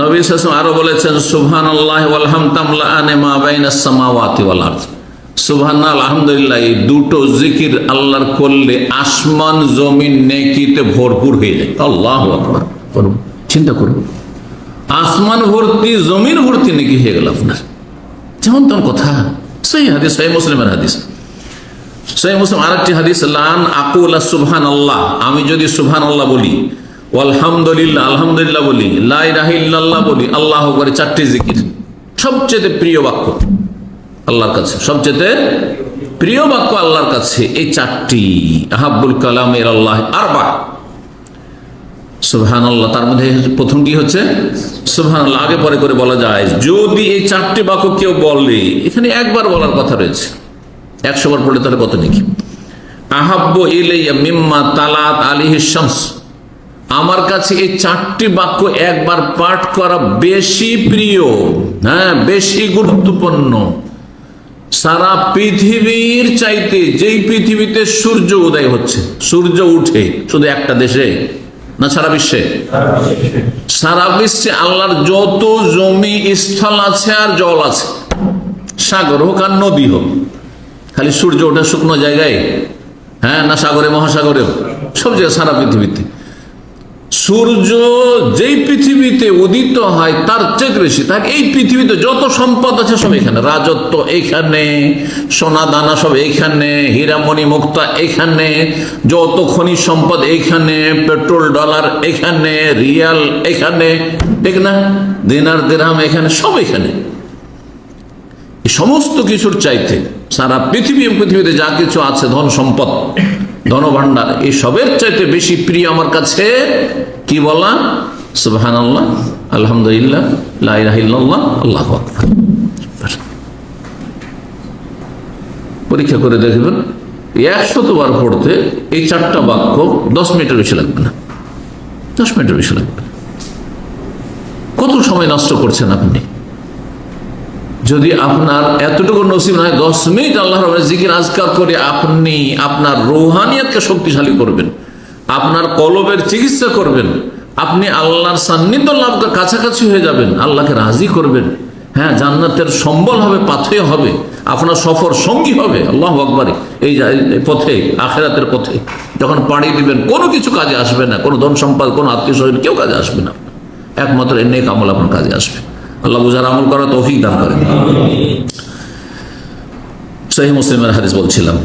নবী সাল্লাল্লাহু আলাইহি ওয়াসাল্লাম আরো বলেছেন সুবহানাল্লাহি ওয়াল হামদু তামলাআনে মা বাইনাস সামাওয়াতি ওয়াল আরদ। সুবহানাল্লাহ, আলহামদুলিল্লাহ, এই দুটো জিকির আল্লাহর করলে আসমান জমিন নেকিতে ভরপুর হয়ে যায়। আল্লাহু আকবার। চিন্তা করুন, আসমান ভর্তি জমিন ভর্তি নেকি হয়ে গেল আপনার। যেমন তেমন কথা। সহিহ হাদিস, সহিহ মুসলিমের হাদিস। সহিহ মুসলিম আরেকটি হাদিস, লান আকুলা সুবহানাল্লাহ, আমি যদি সুবহানাল্লাহ বলি, আলহামদুলিল্লাহ, আলহামদুলিল্লাহ বলি, লা ইলাহা ইল্লাল্লাহ বলি, আল্লাহু আকবার, চারটি জিকির সবচেয়ে প্রিয় বাক্য আল্লাহর কাছে, সবচেয়ে প্রিয় বাক্য আল্লাহর কাছে এই চারটি। আহাব্বুল কালাম ইলাল্লাহ আরবা, সুবহানাল্লাহ, তার মধ্যে প্রথম কি হচ্ছে সুবহানাল্লাহ, আগে পরে করে বলা যায়। যদি এই চারটি বাক্য কেউ বলে, এখানে একবার বলার কথা রয়েছে, 100 বার পড়লে তাহলে কত নাকি। আহাব্বু ইলাইয়া মিম্মা তালাত আলাইহিস শামস, আমার কাছে এই চারটি বাক্য একবার পাঠ করা বেশি প্রিয়, হ্যাঁ, বেশি গুরুত্বপূর্ণ সারা পৃথিবীর চাইতে। যেই পৃথিবীতে সূর্য উদয় হচ্ছে, সূর্য উঠে, শুধু একটা দেশে না, সারা বিশ্বে, সারা বিশ্বে আল্লাহর যত জমি স্থল আছে আর জল আছে, সাগর হোক আর নদী হোক, খালি সূর্য ওঠে শুকনো জায়গায়, হ্যাঁ, না সাগরে মহাসাগরেও, সব জায়গায় সারা পৃথিবীতে সূর্য যেই পৃথিবীতে উদিত হয় তার চেয়ে বেশি, তার এই পৃথিবীতে যত সম্পদ আছে সব এখানে, রাজত্ব এখানে, সোনা দানা সব এখানে, হীরামণি মুক্তা এখানে, যত খনিজ সম্পদ এখানে, পেট্রোল ডলার এখানে, রিয়াল এখানে, ঠিক না, দিনার দিরহাম এখানে, সব এখানে। এই সমস্ত কিছুর চাইতে সারা পৃথিবীতে যা কিছু আছে, ধন সম্পদ, ধনভাণ্ডার, এই সবের চাইতে বেশি প্রিয় আমার কাছে কি বলা, সুবহানাল্লাহ, আলহামদুলিল্লাহ, লা ইলাহা ইল্লাল্লাহ, আল্লাহু আকবার। পরীক্ষা করে দেখবেন, 100 বার পড়তে এই চারটা বাক্য 10 মিনিটের বেশি লাগবে না, 10 মিনিটের বেশি লাগবে। কত সময় নষ্ট করছেন আপনি? যদি আপনার এতটুকু নসিব নয়, 10 মিনিট আল্লাহর জিকির আজকার করে আপনি আপনার রুহানিয়াতকে শক্তিশালী করবেন, আপনার কলবের চিকিৎসা করবেন, আপনি আল্লাহর সান্নিধ্য লাভ কাছাকাছি হয়ে যাবেন, আল্লাহকে রাজি করবেন, হ্যাঁ, জান্নাতের সম্বল হবে, পাথেয় হবে, আপনার সফর সঙ্গী হবে। আল্লাহু আকবার। এই পথে, আখিরাতের পথে যখন পাড়ি দিবেন, কোনো কিছু কাজে আসবে না, কোনো ধন সম্পদ, কোনো আত্মীয় স্বজন, কেউ কাজে আসবে না, একমাত্র এই নেক আমল আপনার কাজে আসবে। আল্লাহ বুঝার আমল করা তৌফিক দান করেন। সহিহ মুসলিমের হাদিস বলছিলাম।